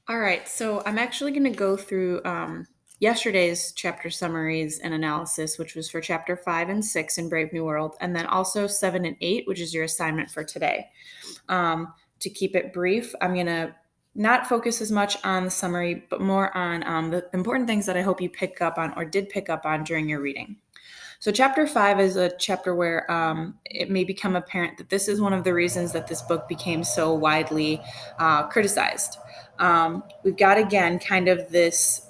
All right, so I'm actually going to go through yesterday's chapter summaries and analysis, which was for chapter 5 and 6 in Brave New World, and then also 7 and 8, which is your assignment for today. To keep it brief, I'm going to not focus as much on the summary, but more on the important things that I hope you pick up on or did pick up on during your reading. So, chapter 5 is a chapter where it may become apparent that this is one of the reasons that this book became so widely criticized. We've got again kind of this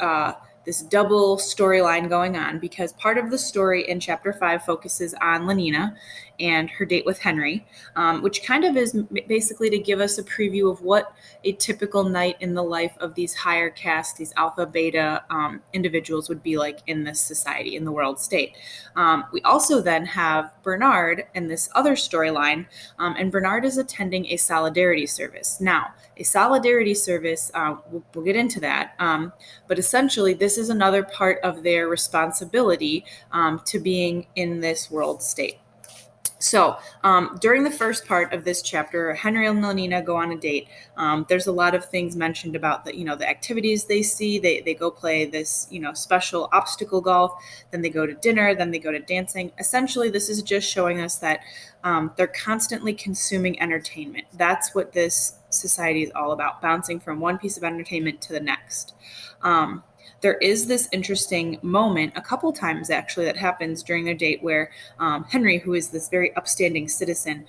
double storyline going on because part of the story in chapter 5 focuses on Lenina and her date with Henry, which kind of is basically to give us a preview of what a typical night in the life of these higher caste, these alpha beta individuals would be like in this society, in the world state. We also then have Bernard in this other storyline, and Bernard is attending a solidarity service. Now, a solidarity service, we'll get into that, but essentially, this is another part of their responsibility to being in this world state. So, during the first part of this chapter, Henry and Lenina go on a date. There's a lot of things mentioned about the activities they see. They go play this, special obstacle golf. Then they go to dinner. Then they go to dancing. Essentially, this is just showing us that they're constantly consuming entertainment. That's what this society is all about, bouncing from one piece of entertainment to the next. There is this interesting moment, a couple times actually, that happens during their date where Henry, who is this very upstanding citizen,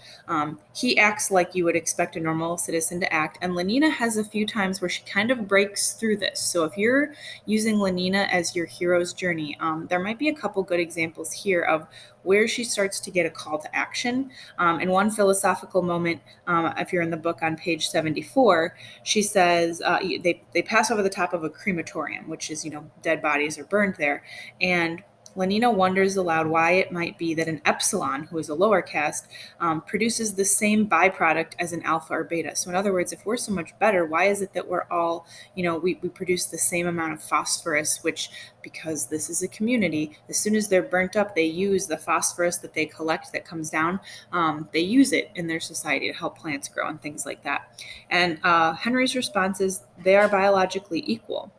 he acts like you would expect a normal citizen to act. And Lenina has a few times where she kind of breaks through this. So if you're using Lenina as your hero's journey, there might be a couple good examples here of where she starts to get a call to action. In one philosophical moment, if you're in the book on page 74, she says they pass over the top of a crematorium, which is, dead bodies are burned there. And Lenina wonders aloud why it might be that an epsilon, who is a lower caste, produces the same byproduct as an alpha or beta. So in other words, if we're so much better, why is it that we're all, we produce the same amount of phosphorus, which, because this is a community, as soon as they're burnt up, they use the phosphorus that they collect that comes down. They use it in their society to help plants grow and things like that. And Henry's response is they are biologically equal.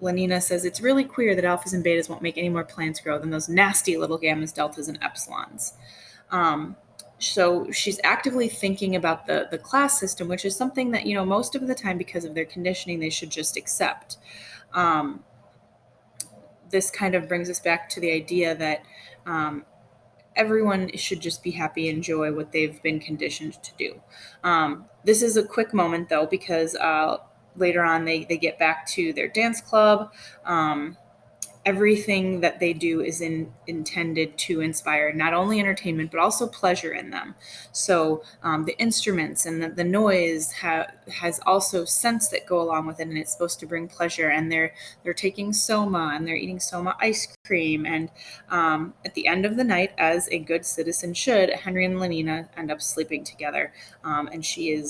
Lenina says it's really queer that alphas and betas won't make any more plants grow than those nasty little gammas, deltas, and epsilons. So she's actively thinking about the class system, which is something that, most of the time, because of their conditioning, they should just accept. This kind of brings us back to the idea that everyone should just be happy and enjoy what they've been conditioned to do. This is a quick moment, though, because later on they get back to their dance club. Everything that they do is intended to inspire not only entertainment but also pleasure in them. So the instruments and the noise has also scents that go along with it, and it's supposed to bring pleasure. And they're taking soma and they're eating soma ice cream. And at the end of the night, as a good citizen should, Henry and Lenina end up sleeping together, and she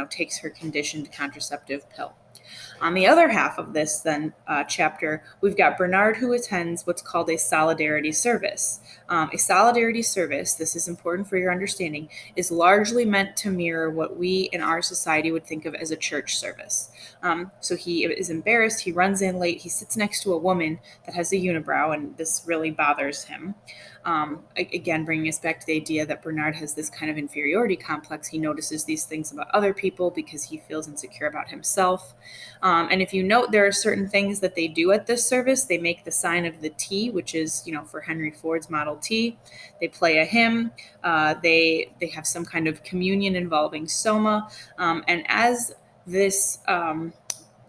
takes her conditioned contraceptive pill. On the other half of this then chapter, we've got Bernard, who attends what's called a solidarity service. A solidarity service, this is important for your understanding, is largely meant to mirror what we in our society would think of as a church service. So he is embarrassed, he runs in late, he sits next to a woman that has a unibrow, and this really bothers him. Again, bringing us back to the idea that Bernard has this kind of inferiority complex. He notices these things about other people because he feels insecure about himself. And if you note, there are certain things that they do at this service. They make the sign of the T, which is, for Henry Ford's Model T. They play a hymn. They have some kind of communion involving soma. And as this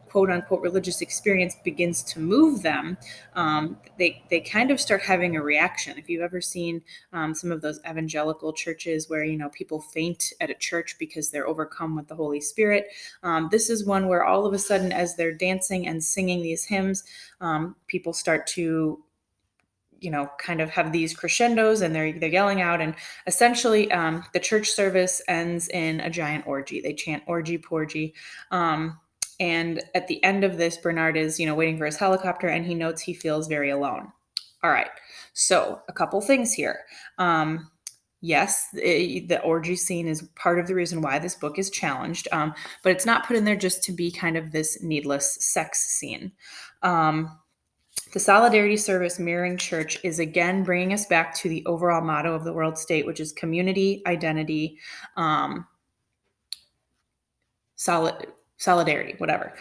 quote unquote religious experience begins to move them, they kind of start having a reaction. If you've ever seen some of those evangelical churches where, people faint at a church because they're overcome with the Holy Spirit, this is one where all of a sudden, as they're dancing and singing these hymns, people start to kind of have these crescendos, and they're yelling out, and essentially the church service ends in a giant orgy. They chant orgy porgy. And at the end of this, Bernard is, waiting for his helicopter, and he notes he feels very alone. All right. So a couple things here. Yes, the orgy scene is part of the reason why this book is challenged, but it's not put in there just to be kind of this needless sex scene. The Solidarity Service Mirroring Church is again bringing us back to the overall motto of the World State, which is community, identity, um, solidarity, whatever.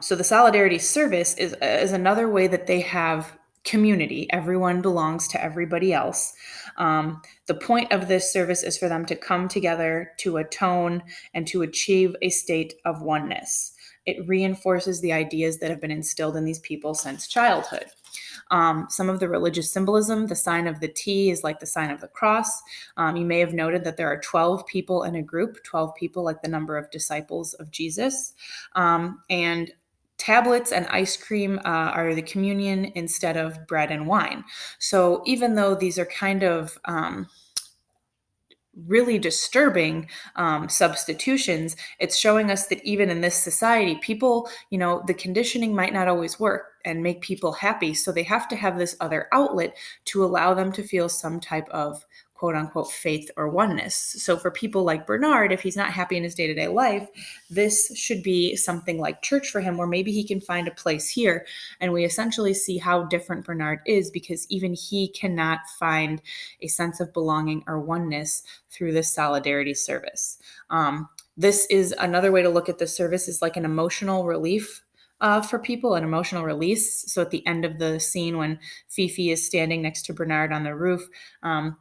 So the Solidarity Service is another way that they have community. Everyone belongs to everybody else. The point of this service is for them to come together to atone and to achieve a state of oneness. It reinforces the ideas that have been instilled in these people since childhood. Some of the religious symbolism, the sign of the T is like the sign of the cross. You may have noted that there are 12 people in a group, 12 people like the number of disciples of Jesus. And tablets and ice cream are the communion instead of bread and wine. So even though these are kind of really disturbing substitutions, it's showing us that even in this society, people, the conditioning might not always work and make people happy. So they have to have this other outlet to allow them to feel some type of quote unquote faith or oneness. So for people like Bernard, if he's not happy in his day-to-day life, this should be something like church for him, where maybe he can find a place here. And we essentially see how different Bernard is, because even he cannot find a sense of belonging or oneness through this solidarity service. This is another way to look at the service, is like an emotional relief for people, an emotional release. So at the end of the scene, when Fifi is standing next to Bernard on the roof,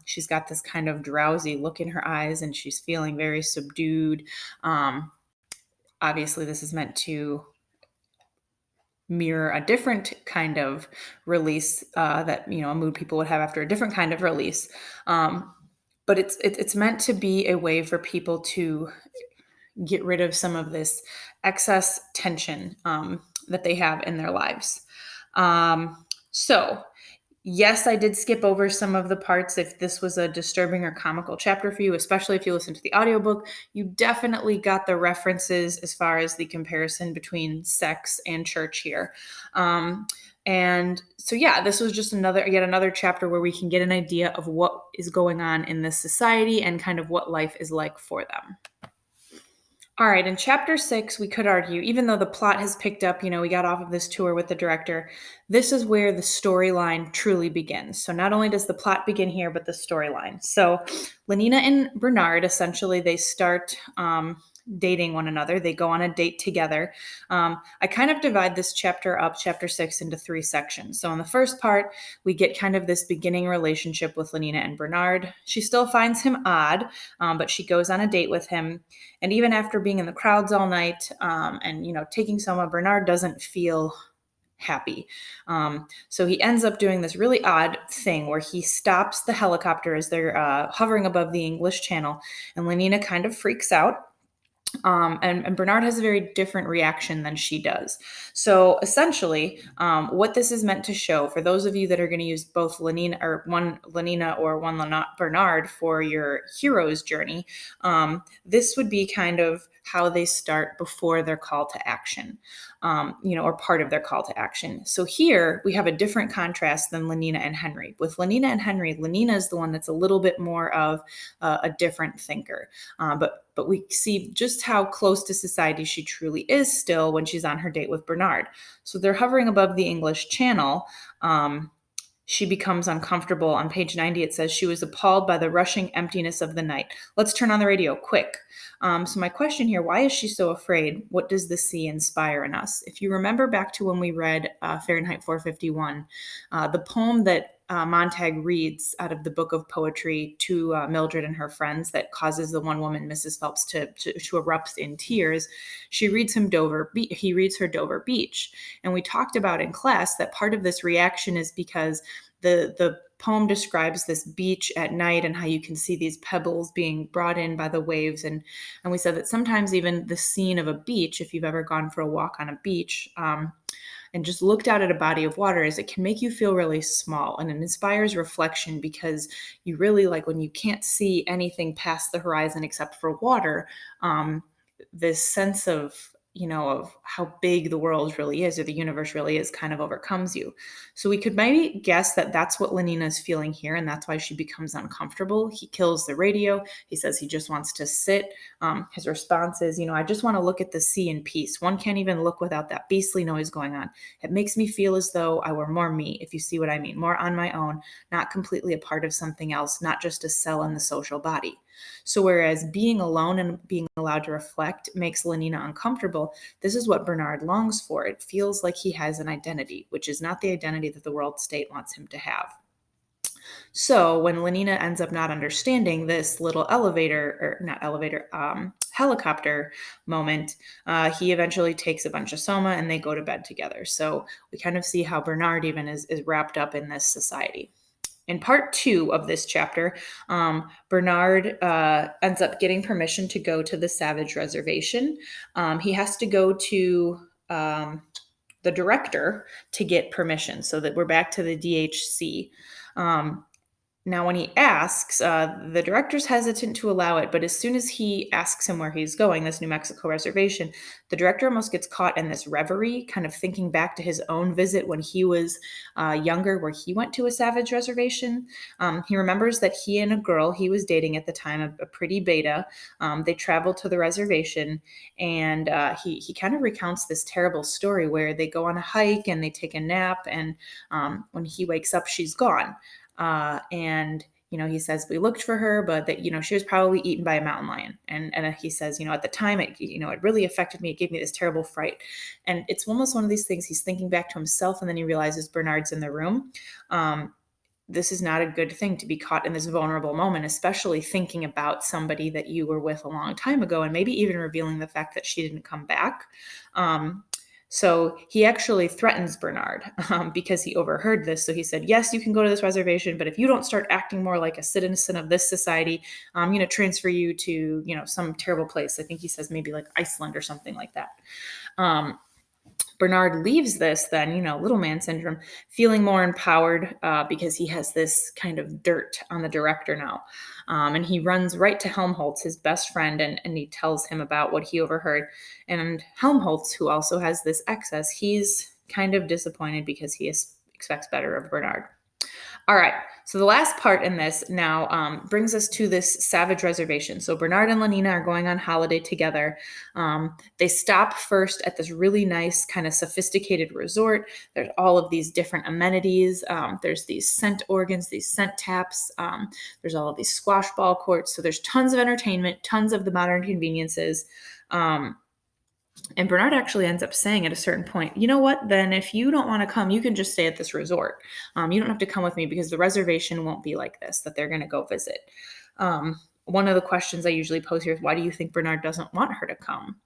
she's got this kind of drowsy look in her eyes and she's feeling very subdued. Obviously, this is meant to mirror a different kind of release that a mood people would have after a different kind of release. But it's meant to be a way for people to get rid of some of this excess tension that they have in their lives. So yes, I did skip over some of the parts. If this was a disturbing or comical chapter for you, especially if you listen to the audiobook, you definitely got the references as far as the comparison between sex and church here. And so, yeah, this was just yet another chapter where we can get an idea of what is going on in this society and kind of what life is like for them. All right, in chapter 6, we could argue, even though the plot has picked up, we got off of this tour with the director, this is where the storyline truly begins. So not only does the plot begin here, but the storyline. So Lenina and Bernard, essentially, they start dating one another. They go on a date together. I kind of divide this chapter 6, into 3 sections. So in the first part, we get kind of this beginning relationship with Lenina and Bernard. She still finds him odd, but she goes on a date with him. And even after being in the crowds all night and taking Soma, Bernard doesn't feel happy. So he ends up doing this really odd thing where he stops the helicopter as they're hovering above the English Channel, and Lenina kind of freaks out. And Bernard has a very different reaction than she does. So essentially, what this is meant to show, for those of you that are going to use both Lenina or one Bernard for your hero's journey, this would be kind of how they start before their call to action, or part of their call to action. So here we have a different contrast than Lenina and Henry. With Lenina and Henry, Lenina is the one that's a little bit more of a different thinker, but we see just how close to society she truly is still when she's on her date with Bernard. So they're hovering above the English Channel. She becomes uncomfortable. On page 90, it says, she was appalled by the rushing emptiness of the night. Let's turn on the radio, quick. So my question here, why is she so afraid? What does the sea inspire in us? If you remember back to when we read Fahrenheit 451, the poem that Montag reads out of the book of poetry to Mildred and her friends that causes the one woman, Mrs. Phelps, to erupt in tears. He reads her Dover Beach. And we talked about in class that part of this reaction is because the poem describes this beach at night and how you can see these pebbles being brought in by the waves. And we said that sometimes even the scene of a beach, if you've ever gone for a walk on a beach, and just looked out at a body of water, is it can make you feel really small, and it inspires reflection, because you really, like, when you can't see anything past the horizon except for water, this sense of of how big the world really is or the universe really is kind of overcomes you. So we could maybe guess that that's what Lenina is feeling here, and that's why she becomes uncomfortable. He kills the radio. He says he just wants to sit. His response is, I just want to look at the sea in peace. One can't even look without that beastly noise going on. It makes me feel as though I were more me, if you see what I mean, more on my own, not completely a part of something else, not just a cell in the social body. So whereas being alone and being allowed to reflect makes Lenina uncomfortable, this is what Bernard longs for. It feels like he has an identity, which is not the identity that the world state wants him to have. So when Lenina ends up not understanding this little helicopter moment, he eventually takes a bunch of soma and they go to bed together. So we kind of see how Bernard even is wrapped up in this society. In part 2 of this chapter, Bernard ends up getting permission to go to the Savage Reservation. He has to go to the director to get permission, so that we're back to the DHC. Now, when he asks, the director's hesitant to allow it, but as soon as he asks him where he's going, this New Mexico reservation, the director almost gets caught in this reverie, kind of thinking back to his own visit when he was younger, where he went to a savage reservation. He remembers that he and a girl he was dating at the time, a pretty beta, they traveled to the reservation, and he kind of recounts this terrible story where they go on a hike and they take a nap, and when he wakes up, she's gone. And he says we looked for her, but that she was probably eaten by a mountain lion. And he says, at the time it really affected me. It gave me this terrible fright. And it's almost one of these things. He's thinking back to himself, and then he realizes Bernard's in the room. This is not a good thing to be caught in this vulnerable moment, especially thinking about somebody that you were with a long time ago, and maybe even revealing the fact that she didn't come back. So he actually threatens Bernard because he overheard this. So he said, yes, you can go to this reservation, but if you don't start acting more like a citizen of this society, I'm going to transfer you to, some terrible place. I think he says maybe like Iceland or something like that. Bernard leaves this then, little man syndrome, feeling more empowered because he has this kind of dirt on the director now. And he runs right to Helmholtz, his best friend, and he tells him about what he overheard. And Helmholtz, who also has this excess, he's kind of disappointed because he expects better of Bernard. All right, so the last part in this now brings us to this savage reservation. So Bernard and Lenina are going on holiday together. They stop first at this really nice kind of sophisticated resort. There's all of these different amenities. There's these scent organs, these scent taps. There's all of these squash ball courts. So there's tons of entertainment, tons of the modern conveniences. And Bernard actually ends up saying at a certain point, you know what, then if you don't want to come, you can just stay at this resort. You don't have to come with me because the reservation won't be like this, that they're going to go visit. One of the questions I usually pose here is, why do you think Bernard doesn't want her to come?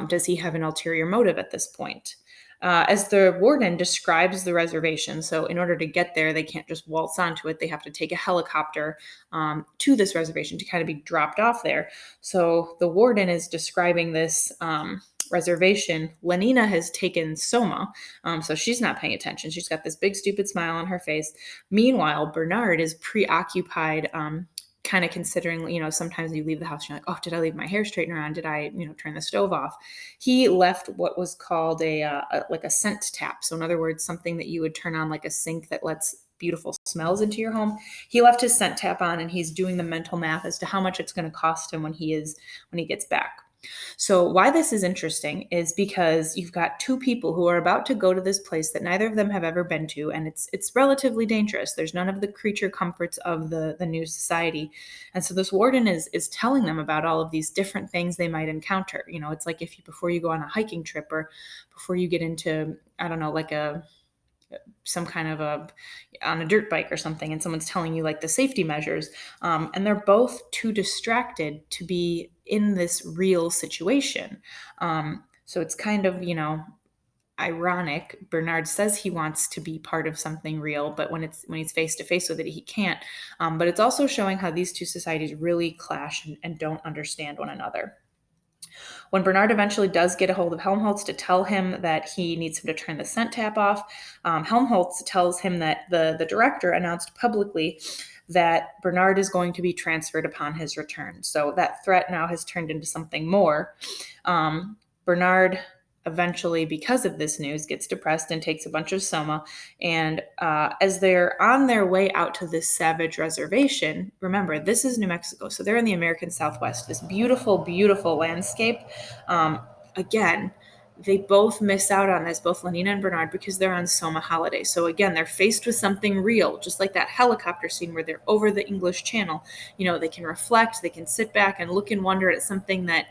Does he have an ulterior motive at this point? As the warden describes the reservation, so in order to get there, they can't just waltz onto it. They have to take a helicopter to this reservation to kind of be dropped off there. So the warden is describing this reservation. Lenina has taken soma, so she's not paying attention. She's got this big stupid smile on her face. Meanwhile, Bernard is preoccupied, kind of considering, sometimes you leave the house, you're like, oh, did I leave my hair straightener on? Did I, turn the stove off? He left what was called like a scent tap. So in other words, something that you would turn on like a sink that lets beautiful smells into your home. He left his scent tap on, and he's doing the mental math as to how much it's going to cost him when he gets back. So why this is interesting is because you've got two people who are about to go to this place that neither of them have ever been to, and it's relatively dangerous. There's none of the creature comforts of the new society. And so this warden is telling them about all of these different things they might encounter. It's like before you go on a hiking trip, or before you get into, I don't know, like some kind of on a dirt bike or something, and someone's telling you like the safety measures, and they're both too distracted to be in this real situation. So it's kind of, ironic. Bernard says he wants to be part of something real, but when he's face to face with it, he can't. But it's also showing how these two societies really clash and don't understand one another. When Bernard eventually does get a hold of Helmholtz to tell him that he needs him to turn the scent tap off, Helmholtz tells him that the director announced publicly that Bernard is going to be transferred upon his return. So that threat now has turned into something more. Bernard eventually, because of this news, gets depressed and takes a bunch of soma. And as they're on their way out to this savage reservation, remember, this is New Mexico. So they're in the American Southwest, this beautiful, beautiful landscape. Again, they both miss out on this, both Lenina and Bernard, because they're on soma holiday. So again, they're faced with something real, just like that helicopter scene where they're over the English Channel. They can reflect, they can sit back and look and wonder at something that,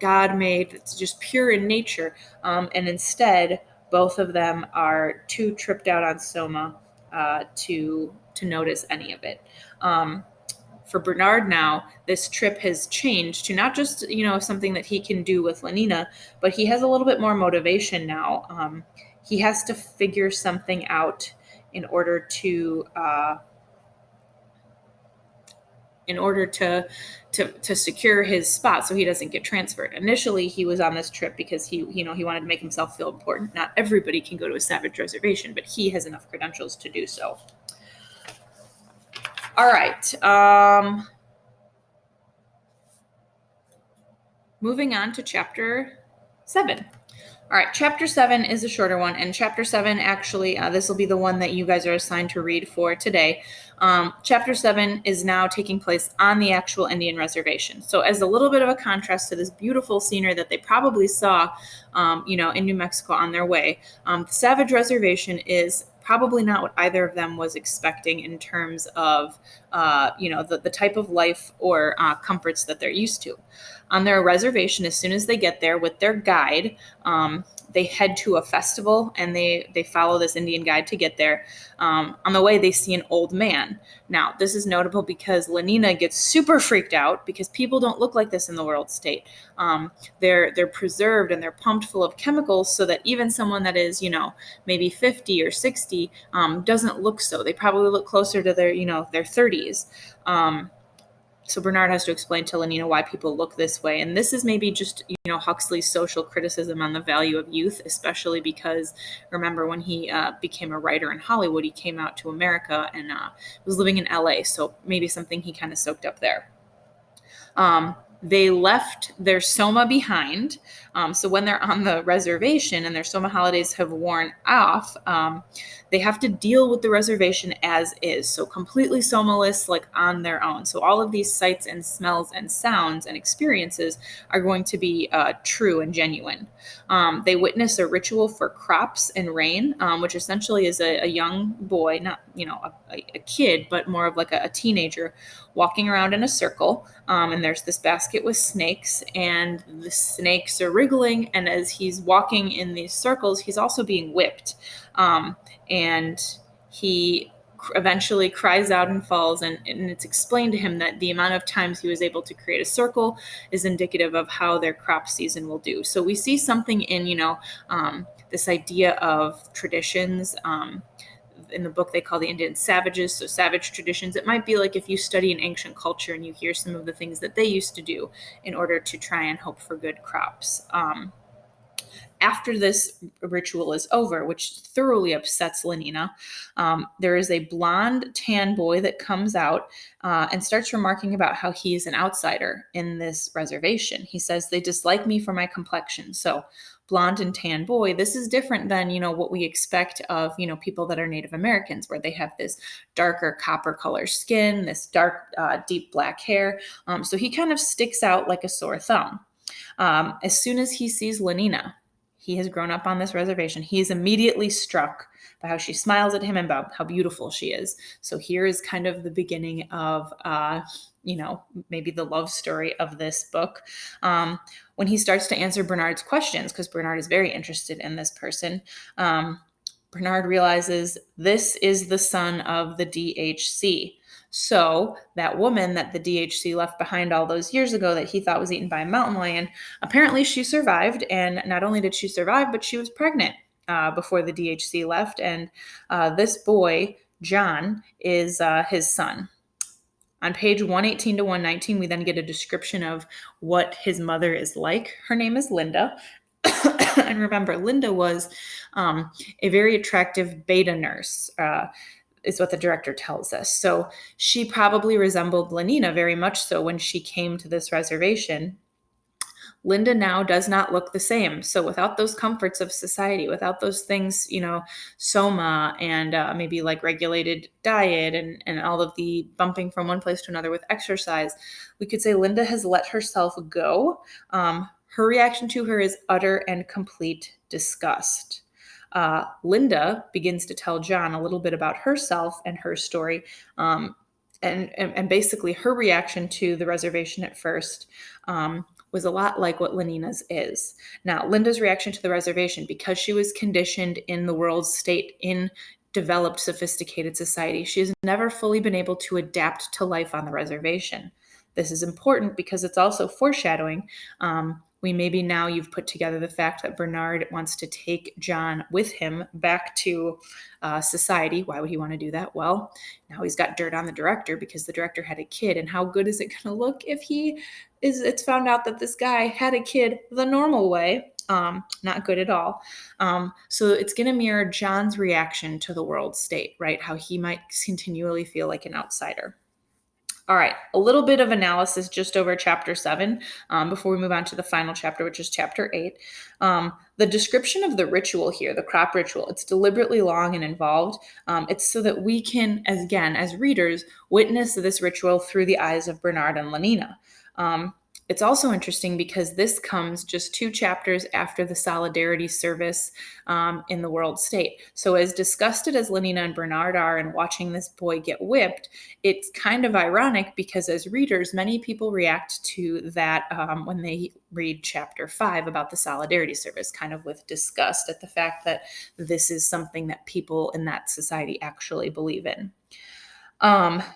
God made. It's just pure in nature. And instead, both of them are too tripped out on soma to notice any of it. For Bernard now, this trip has changed to not just, something that he can do with Lenina, but he has a little bit more motivation now. He has to figure something out in order to secure his spot so he doesn't get transferred. Initially, he was on this trip because he wanted to make himself feel important. Not everybody can go to a savage reservation, but he has enough credentials to do so. All right. Moving on to chapter 7. All right, chapter 7 is a shorter one, and chapter 7 actually, this will be the one that you guys are assigned to read for today. Chapter 7 is now taking place on the actual Indian reservation. So as a little bit of a contrast to this beautiful scenery that they probably saw, in New Mexico on their way, the Savage Reservation is probably not what either of them was expecting in terms of, the type of life or comforts that they're used to. On their reservation, as soon as they get there with their guide, they head to a festival and they follow this Indian guide to get there. On the way, they see an old man. Now, this is notable because Lenina gets super freaked out because people don't look like this in the world state. They're preserved and they're pumped full of chemicals so that even someone that is, maybe 50 or 60 doesn't look so. They probably look closer to their 30s. So Bernard has to explain to Lenina why people look this way. And this is maybe just, Huxley's social criticism on the value of youth, especially because, remember, when he became a writer in Hollywood, he came out to America and was living in LA. So maybe something he kind of soaked up there. They left their soma behind. So when they're on the reservation and their soma holidays have worn off, they have to deal with the reservation as is. So completely somaless, like on their own. So all of these sights and smells and sounds and experiences are going to be true and genuine. They witness a ritual for crops and rain, which essentially is a young boy, not, a kid, but more of like a teenager walking around in a circle. And there's this basket with snakes, and the snakes are wriggling. And as he's walking in these circles, he's also being whipped. And he eventually cries out and falls. And it's explained to him that the amount of times he was able to create a circle is indicative of how their crop season will do. So we see something in, this idea of traditions. In the book, they call the Indians savages, so savage traditions. It might be like if you study an ancient culture and you hear some of the things that they used to do in order to try and hope for good crops. After this ritual is over, which thoroughly upsets Lenina, there is a blonde, tan boy that comes out and starts remarking about how he is an outsider in this reservation. He says, they dislike me for my complexion. So blonde and tan boy, this is different than, what we expect of, people that are Native Americans, where they have this darker copper color skin, this dark, deep black hair. So he kind of sticks out like a sore thumb. As soon as he sees Lenina, he has grown up on this reservation. He is immediately struck by how she smiles at him and about how beautiful she is. So here is kind of the beginning of, maybe the love story of this book. When he starts to answer Bernard's questions, because Bernard is very interested in this person, Bernard realizes this is the son of the DHC. So that woman that the DHC left behind all those years ago that he thought was eaten by a mountain lion, apparently she survived. And not only did she survive, but she was pregnant before the DHC left. And this boy, John, is his son. On page 118 to 119, we then get a description of what his mother is like. Her name is Linda. And remember, Linda was a very attractive beta nurse, is what the director tells us. So she probably resembled Lenina very much so when she came to this reservation. Linda now does not look the same. So without those comforts of society, without those things, soma and maybe like regulated diet and all of the bumping from one place to another with exercise, we could say Linda has let herself go. Her reaction to her is utter and complete disgust. Linda begins to tell John a little bit about herself and her story. And basically her reaction to the reservation at first was a lot like what Lenina's is. Now, Linda's reaction to the reservation, because she was conditioned in the world state in developed, sophisticated society, she has never fully been able to adapt to life on the reservation. This is important because it's also foreshadowing. Now you've put together the fact that Bernard wants to take John with him back to society. Why would he want to do that? Well, now he's got dirt on the director because the director had a kid. And how good is it going to look if it's found out that this guy had a kid the normal way? Not good at all. So it's going to mirror John's reaction to the world state, right? How he might continually feel like an outsider. All right, a little bit of analysis just over chapter 7 before we move on to the final chapter, which is chapter 8. The description of the ritual here, the crop ritual, it's deliberately long and involved. It's so that we can, as readers, witness this ritual through the eyes of Bernard and Lenina. It's also interesting because this comes just 2 chapters after the solidarity service in the world state. So as disgusted as Lenina and Bernard are in watching this boy get whipped, it's kind of ironic because as readers, many people react to that when they read chapter 5 about the solidarity service, kind of with disgust at the fact that this is something that people in that society actually believe in.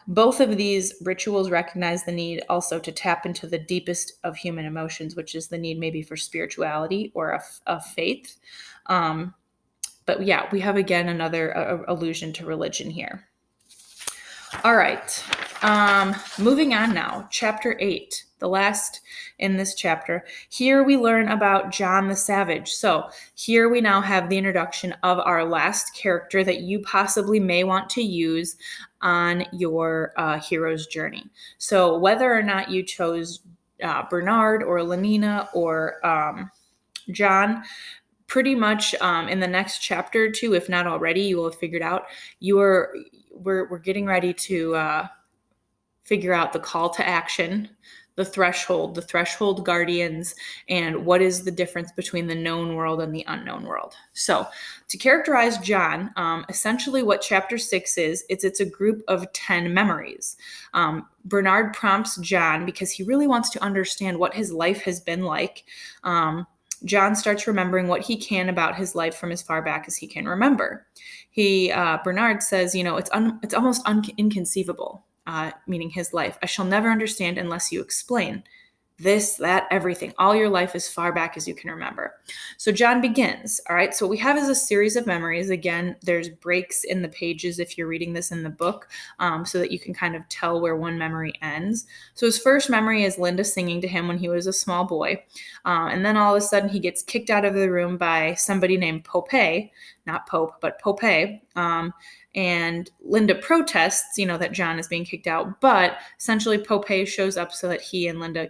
Both of these rituals recognize the need also to tap into the deepest of human emotions, which is the need maybe for spirituality or of faith. But yeah, we have again another allusion to religion here. All right, moving on now, chapter 8, the last in this chapter. Here we learn about John the Savage. So here we now have the introduction of our last character that you possibly may want to use on your hero's journey. So whether or not you chose Bernard or Lenina or John, pretty much in the next chapter or 2, if not already, you will have figured out we're getting ready to figure out the call to action, the threshold guardians, and what is the difference between the known world and the unknown world. So to characterize John, essentially what chapter 6 is, it's a group of 10 memories. Bernard prompts John because he really wants to understand what his life has been like. John starts remembering what he can about his life from as far back as he can remember. Bernard says, it's almost inconceivable, meaning his life. I shall never understand unless you explain. This, that, everything, all your life as far back as you can remember. So John begins. All right. So what we have is a series of memories. Again, there's breaks in the pages if you're reading this in the book, so that you can kind of tell where one memory ends. So his first memory is Linda singing to him when he was a small boy. And then all of a sudden he gets kicked out of the room by somebody named Popeye, not Pope, but Popeye. And Linda protests, that John is being kicked out, but essentially Popeye shows up so that he and Linda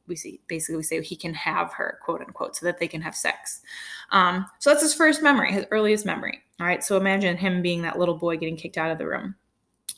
we say he can have her, quote unquote, so that they can have sex. So that's his first memory, his earliest memory. All right. So imagine him being that little boy getting kicked out of the room.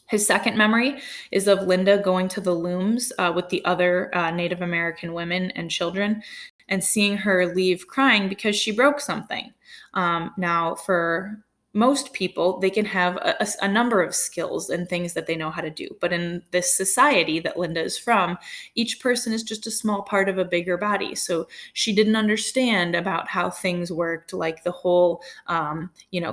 His second memory is of Linda going to the looms with the other Native American women and children and seeing her leave crying because she broke something. Now, for most people, they can have a number of skills and things that they know how to do. But in this society that Linda is from, each person is just a small part of a bigger body. So she didn't understand about how things worked, like the whole,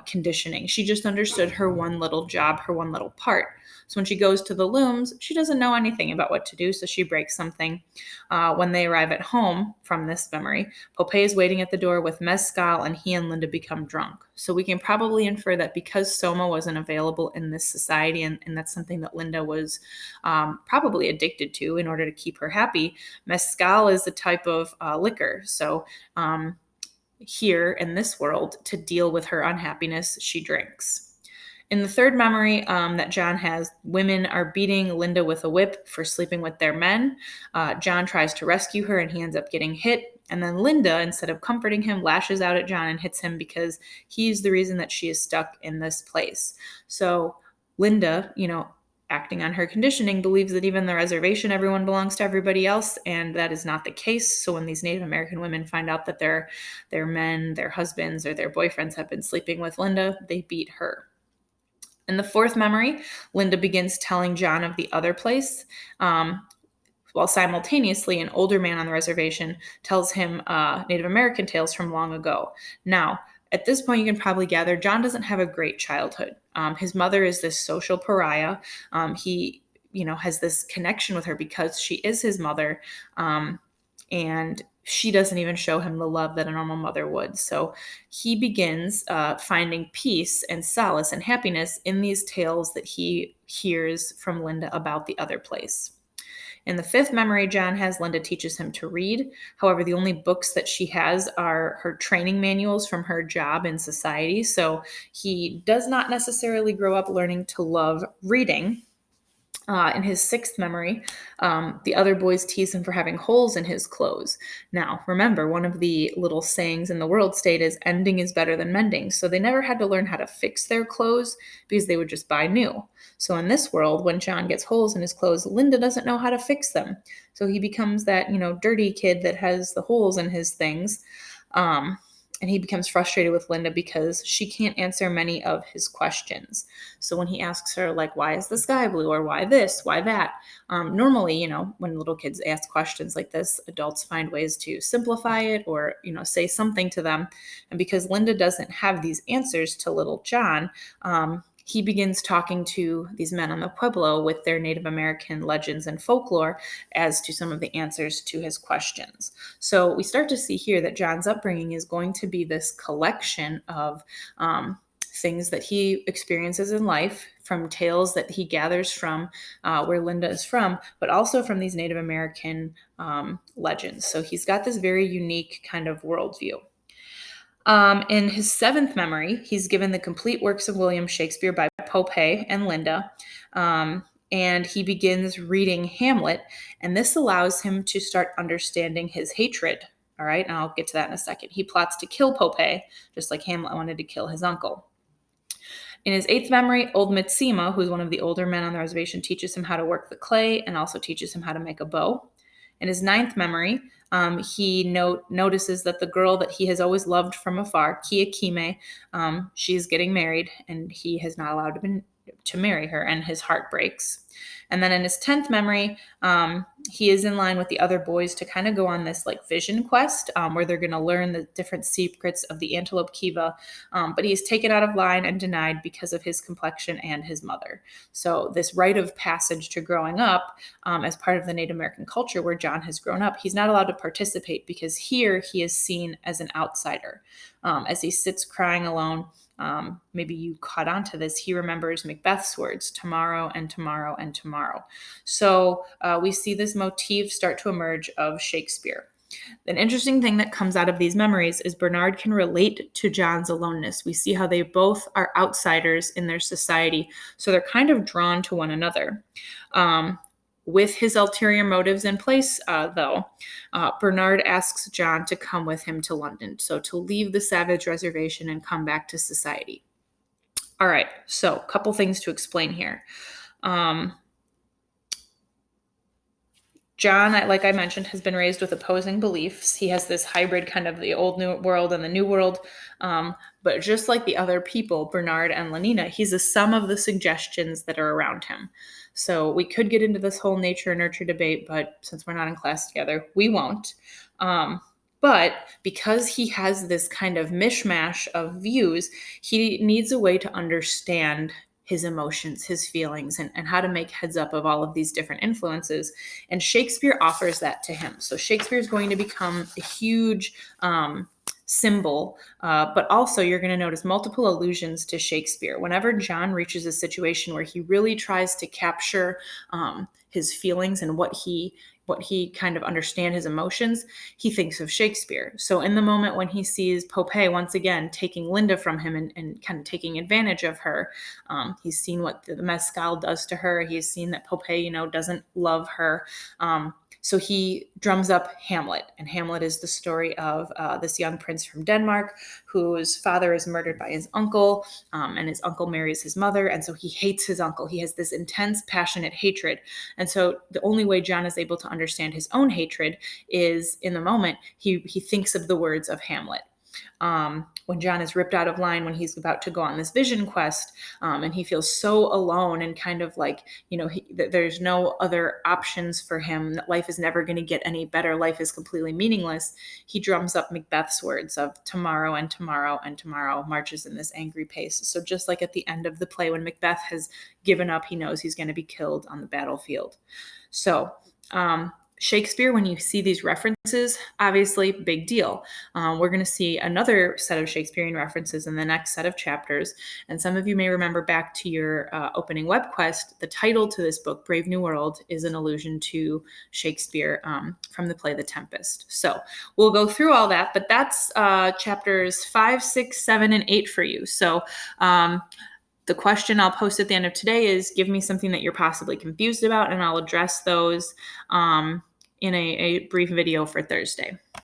conditioning. She just understood her one little job, her one little part. So when she goes to the looms, she doesn't know anything about what to do, so she breaks something. When they arrive at home from this memory, Popeye is waiting at the door with mezcal, and he and Linda become drunk. So we can probably infer that because Soma wasn't available in this society, and that's something that Linda was probably addicted to in order to keep her happy, mezcal is a type of liquor. So here in this world, to deal with her unhappiness, she drinks. In the third memory that John has, women are beating Linda with a whip for sleeping with their men. John tries to rescue her and he ends up getting hit. And then Linda, instead of comforting him, lashes out at John and hits him because he's the reason that she is stuck in this place. So Linda, acting on her conditioning, believes that even the reservation, everyone belongs to everybody else, and that is not the case. So when these Native American women find out that their men, their husbands, or their boyfriends have been sleeping with Linda, they beat her. In the fourth memory, Linda begins telling John of the other place, while simultaneously an older man on the reservation tells him Native American tales from long ago. Now, at this point, you can probably gather John doesn't have a great childhood. His mother is this social pariah. He, has this connection with her because she is his mother, and she doesn't even show him the love that a normal mother would. So he begins finding peace and solace and happiness in these tales that he hears from Linda about the other place. In the fifth memory John has, Linda teaches him to read. However, the only books that she has are her training manuals from her job in society. So he does not necessarily grow up learning to love reading. In his sixth memory, the other boys tease him for having holes in his clothes. Now, remember, one of the little sayings in the world state is ending is better than mending. So they never had to learn how to fix their clothes because they would just buy new. So in this world, when John gets holes in his clothes, Linda doesn't know how to fix them. So he becomes that, dirty kid that has the holes in his things. And he becomes frustrated with Linda because she can't answer many of his questions. So when he asks her, like, why is the sky blue, or why this, why that? Normally, when little kids ask questions like this, adults find ways to simplify it or, say something to them. And because Linda doesn't have these answers to little John, he begins talking to these men on the Pueblo with their Native American legends and folklore as to some of the answers to his questions. So we start to see here that John's upbringing is going to be this collection of things that he experiences in life, from tales that he gathers from where Linda is from, but also from these Native American legends. So he's got this very unique kind of worldview. In his seventh memory, he's given the complete works of William Shakespeare by Pope and Linda, and he begins reading Hamlet, and this allows him to start understanding his hatred. All right, and I'll get to that in a second. He plots to kill Pope, just like Hamlet wanted to kill his uncle. In his eighth memory, old Mitsima, who's one of the older men on the reservation, teaches him how to work the clay and also teaches him how to make a bow. In his ninth memory, he notices that the girl that he has always loved from afar, Kiakime, she's getting married, and he has not allowed to marry her, and his heart breaks. And then in his 10th memory, he is in line with the other boys to kind of go on this like vision quest where they're going to learn the different secrets of the antelope kiva. But he is taken out of line and denied because of his complexion and his mother. So this rite of passage to growing up as part of the Native American culture where John has grown up, he's not allowed to participate because here he is seen as an outsider. As he sits crying alone, maybe you caught on to this, he remembers Macbeth's words, tomorrow and tomorrow and tomorrow. So we see this motif start to emerge of Shakespeare. An interesting thing that comes out of these memories is Bernard can relate to John's aloneness. We see how they both are outsiders in their society, so they're kind of drawn to one another. With his ulterior motives in place, though, Bernard asks John to come with him to London, so to leave the Savage Reservation and come back to society. All right, so a couple things to explain here. John, like I mentioned, has been raised with opposing beliefs. He has this hybrid kind of the old new world and the new world. But just like the other people, Bernard and Lenina, he's a sum of the suggestions that are around him. So we could get into this whole nature and nurture debate, but since we're not in class together, we won't. But because he has this kind of mishmash of views, he needs a way to understand his emotions, his feelings, and how to make heads up of all of these different influences. And Shakespeare offers that to him. So Shakespeare is going to become a huge symbol, but also you're going to notice multiple allusions to Shakespeare. Whenever John reaches a situation where he really tries to capture his feelings and what he kind of understand his emotions, he thinks of Shakespeare. So in the moment when he sees Pope once again taking Linda from him and kind of taking advantage of her, he's seen what the mescal does to her. He's seen that Pope, doesn't love her. So he drums up Hamlet, and Hamlet is the story of this young prince from Denmark whose father is murdered by his uncle, and his uncle marries his mother, and so he hates his uncle. He has this intense, passionate hatred, and so the only way John is able to understand his own hatred is in the moment he thinks of the words of Hamlet. When John is ripped out of line when he's about to go on this vision quest, and he feels so alone and kind of like, there's no other options for him, that life is never going to get any better, life is completely meaningless. He drums up Macbeth's words of tomorrow and tomorrow and tomorrow marches in this angry pace. So just like at the end of the play, when Macbeth has given up, he knows he's going to be killed on the battlefield. So Shakespeare, when you see these references, obviously big deal. We're going to see another set of Shakespearean references in the next set of chapters. And some of you may remember back to your opening web quest, the title to this book, Brave New World, is an allusion to Shakespeare from the play The Tempest. So we'll go through all that, but that's chapters 5, 6, 7, and 8 for you. So the question I'll post at the end of today is, give me something that you're possibly confused about, and I'll address those in a brief video for Thursday.